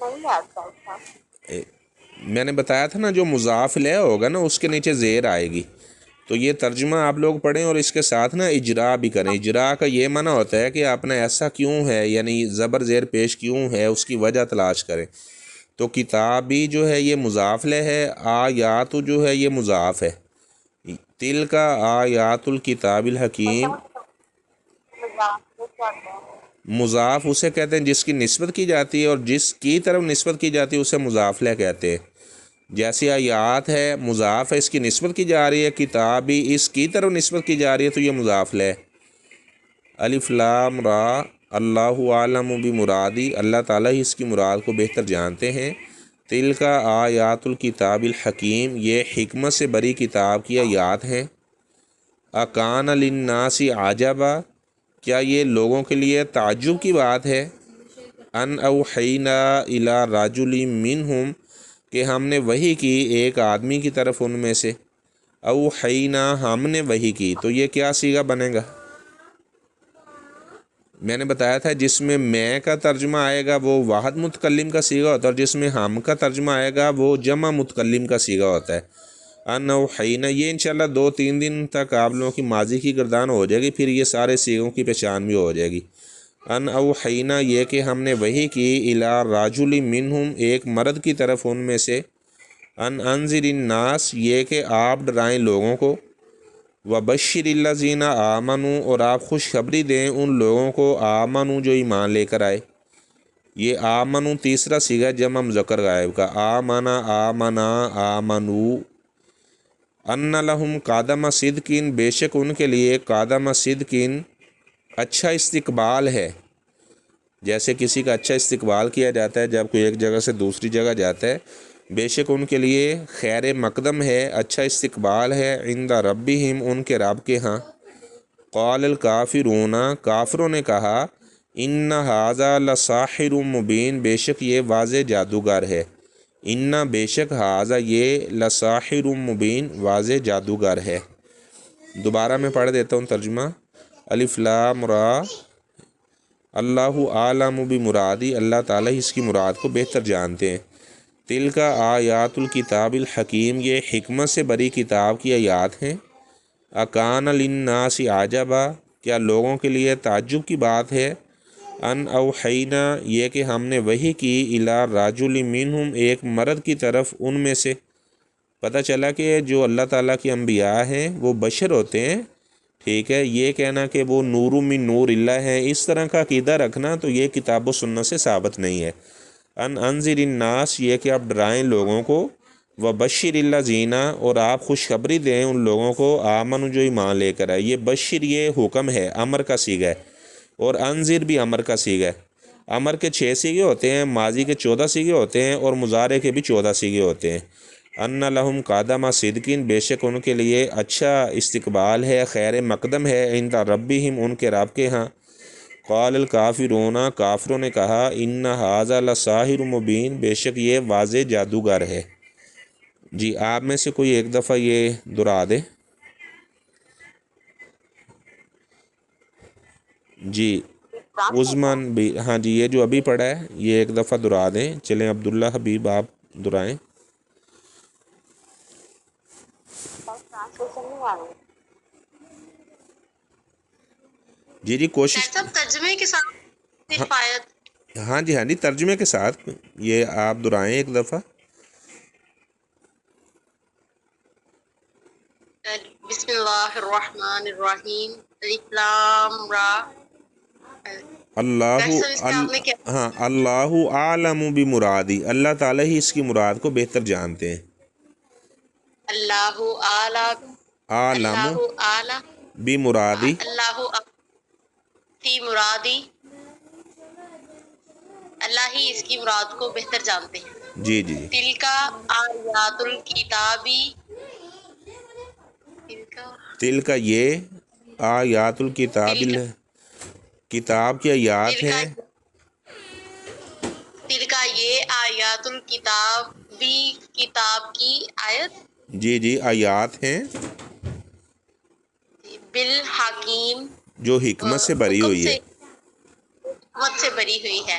نہیں آتا تھا۔ میں نے بتایا تھا نا، جو مضاف الیہ ہوگا نا اس کے نیچے زیر آئے گی، تو یہ ترجمہ آپ لوگ پڑھیں اور اس کے ساتھ نا اجرا بھی کریں۔ اجرا کا یہ معنی ہوتا ہے کہ آپ نے ایسا کیوں ہے، یعنی زبر زیر پیش کیوں ہے، اس کی وجہ تلاش کریں۔ تو کتابی جو ہے یہ مضاف الیہ ہے، آیات جو ہے یہ مضاف ہے۔ تلک آیات الکتاب الحکیم، مضاف اسے کہتے ہیں جس کی نسبت کی جاتی ہے، اور جس کی طرف نسبت کی جاتی ہے اسے مضاف الیہ کہتے ہیں۔ جیسے آیات ہے مضاف ہے، اس کی نسبت کی جا رہی ہے، کتابی اس کی طرف نسبت کی جا رہی ہے، تو یہ مضاف الیہ۔ الف لام را، اللہ عالم بمرادی، اللہ تعالیٰ ہی اس کی مراد کو بہتر جانتے ہیں۔ تلک آیات الکتاب الحکیم، یہ حکمت سے بری کتاب کی آیات ہیں۔ اکان للناس عجبا، کیا یہ لوگوں کے لیے تعجب کی بات ہے؟ ان اوحینا الی رجل منہم، کہ ہم نے وحی کی ایک آدمی کی طرف ان میں سے۔ اوحینا، ہم نے وحی کی، تو یہ کیا صیغہ بنے گا؟ میں نے بتایا تھا جس میں کا ترجمہ آئے گا وہ واحد متکلم کا صیغہ ہوتا ہے، اور جس میں ہم کا ترجمہ آئے گا وہ جمع متکلم کا صیغہ ہوتا ہے۔ ان اوحینا، یہ انشاءاللہ 2-3 دن تک آپ لوگوں کی ماضی کی گردان ہو جائے گی، پھر یہ سارے صیغوں کی پہچان بھی ہو جائے گی۔ ان اوحینا، یہ کہ ہم نے وحی کی، الی رجل منہم، ایک مرد کی طرف ان میں سے۔ ان انذر الناس، یہ کہ آپ ڈرائیں لوگوں کو۔ وبشر الذین آمنوا، اور آپ خوشخبری دیں ان لوگوں کو، آمنوا جو ایمان لے کر آئے۔ یہ آمنوا تیسرا صیغہ جمع مذکر غائب کا، آمنا آمنا آمنو۔ ان لہم قدم صدقین، بے شک ان کے لیے قدم صدقین، اچھا استقبال ہے۔ جیسے کسی کا اچھا استقبال کیا جاتا ہے جب کوئی ایک جگہ سے دوسری جگہ جاتا ہے، بے شک ان کے لیے خیر مقدم ہے، اچھا استقبال ہے، عند ربہم، ان کے رب کے ہاں۔ قال الکافرون، کافروں نے کہا، ان ھذا لساحر مبین، بے شک یہ واضح جادوگر ہے۔ ان، بے شک، ھذا یہ، لساحر مبین، واضح جادوگر ہے۔ دوبارہ میں پڑھ دیتا ہوں ترجمہ۔ الف لام را، اللہ عالم بمرادی، اللہ تعالیٰ اس کی مراد کو بہتر جانتے ہیں۔ تلک آیات الکتاب الحکیم، یہ حکمت سے بری کتاب کی آیات ہیں۔ اکان للناس عجبا، کیا لوگوں کے لیے تعجب کی بات ہے؟ ان اوحینا، یہ کہ ہم نے وحی کی، الی رجل منہم، ایک مرد کی طرف ان میں سے۔ پتہ چلا کہ جو اللہ تعالیٰ کی انبیاء ہیں وہ بشر ہوتے ہیں، ٹھیک ہے۔ یہ کہنا کہ وہ نور من نور اللہ ہے، اس طرح کا عقیدہ رکھنا تو یہ کتاب و سنت سے ثابت نہیں ہے۔ ان انذر الناس، یہ کہ آپ ڈرائیں لوگوں کو۔ وبشر الذین، اور آپ خوشخبری دیں ان لوگوں کو، آمن جو ایمان لے کر آئے۔ یہ بشر یہ حکم ہے، امر کا صیغہ ہے، اور انذر بھی امر کا صیغہ ہے۔ امر کے 6 صیغے ہوتے ہیں، ماضی کے 14 صیغے ہوتے ہیں، اور مضارع کے بھی 14 صیغے ہوتے ہیں۔ ان لہم قدم صدقین، بے شک ان کے لیے اچھا استقبال ہے، خیر مقدم ہے، عند ربہم، ان کے رب کے ہاں۔ قال الکافرون، کافروں نے کہا، ان ھذا لساحر مبین، بے شک یہ واضح جادوگر ہے۔ جی آپ میں سے کوئی ایک دفعہ یہ دہرا دے۔ جی عثمان بھی، ہاں جی، یہ جو ابھی پڑھا ہے یہ ایک دفعہ دہرا دیں۔ چلیں عبداللہ حبیب آپ دہرائیں۔ ٹرانسلیشن نہیں آ رہی۔ جی جی کوشش، ترجمے کے ساتھ ہاں صرف آیت۔ ہاں جی، ہاں جی، ترجمے کے ساتھ یہ آپ دہرائیں ایک دفعہ۔ بسم اللہ الرحمن الرحیم، الف لام را۔ اللہ ڈاکٹر صاحب اس کا آپ نے کیا؟ ہاں، اللہ عالم بمرادی، اللہ تعالیٰ ہی اس کی مراد کو بہتر جانتے ہیں۔ اللہ اعلیٰ، عالم اللہ اعلیٰ، بمرادی، اللہ فی مرادی، اللہ ہی اس کی مراد کو بہتر جانتے ہیں۔ جی جی جی، تلکا آیات الکتابی، تلکا تل کا یہ، آیات الکتاب، تلکا کتاب کی آیات تلکا ہیں۔ تلکا یہ آیات الکتاب بھی، کتاب کی آیت، جی جی آیات ہیں، بالحکیم، جو حکمت سے بری حکم ہوئی سے، ہے۔ حکمت سے بری ہوئی ہے۔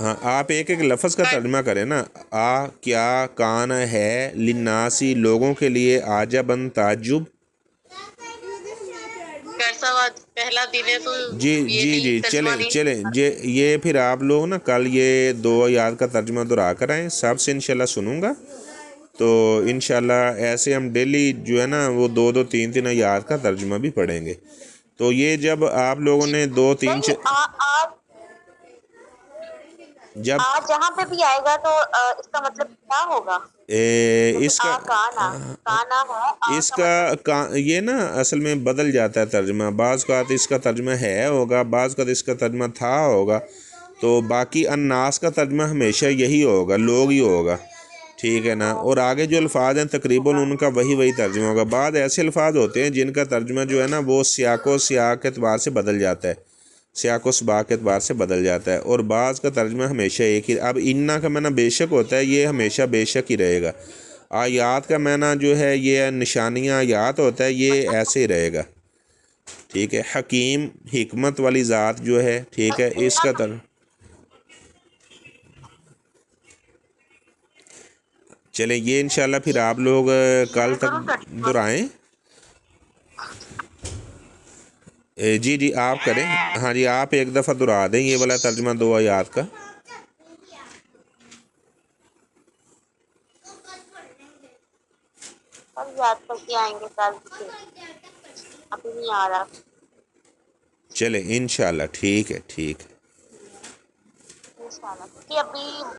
ہاں آپ ایک ایک لفظ کا ترجمہ کریں نا. کیا کان ہے للناسی لوگوں کے لیے عجباً تعجب. کیسا پہلا دن ہے تو جی یہ جی نہیں جی ترجمہ چلیں نہیں. چلیں یہ پھر آپ لوگ نا کل یہ 2 آیات کا ترجمہ دہرا کر آئیں. سب سے انشاءاللہ سنوں گا تو انشاءاللہ ایسے ہم ڈیلی جو ہے نا وہ 2 3 آیات کا ترجمہ بھی پڑھیں گے. تو یہ جب آپ لوگوں نے 2 3 نہیں آج جب آج جہاں پہ بھی آئے گا تو اس کا مطلب کیا ہوگا؟ اس کا کانا ہے اس کا مطلب کا یہ نا اصل میں بدل جاتا ہے ترجمہ. بعض کا اس کا ترجمہ ہے ہوگا, بعض کا اس کا ترجمہ تھا ہوگا. تو باقی الناس کا ترجمہ ہمیشہ یہی ہوگا, لوگ ہی ہوگا, ٹھیک ہے نا. اور آگے جو الفاظ ہیں تقریباً ان کا وہی ترجمہ ہوگا. بعض ایسے الفاظ ہوتے ہیں جن کا ترجمہ جو ہے نا وہ سیاق و سیاق کے اعتبار سے بدل جاتا ہے, سیاق و سباق کے اعتبار سے بدل جاتا ہے. اور بعض کا ترجمہ ہمیشہ ایک ہی. اب انا کا معنی بے شک ہوتا ہے, یہ ہمیشہ بے شک ہی رہے گا. آیات کا معنی جو ہے یہ نشانیاں آیات ہوتا ہے, یہ ایسے ہی رہے گا, ٹھیک ہے. حکیم حکمت والی ذات جو ہے, ٹھیک ہے, اس کا چلیں یہ انشاءاللہ پھر آپ لوگ کل تک دہرائیں. جی جی آپ کریں. ہاں جی آپ ایک دفعہ دہرا دیں یہ والا ترجمہ 2 آیات کا. کل یاد کر کے آئیں گے کل سے ابھی نہیں آ رہا. چلیں انشاءاللہ ٹھیک ہے ٹھیک ہے. انشاءاللہ کیونکہ ابھی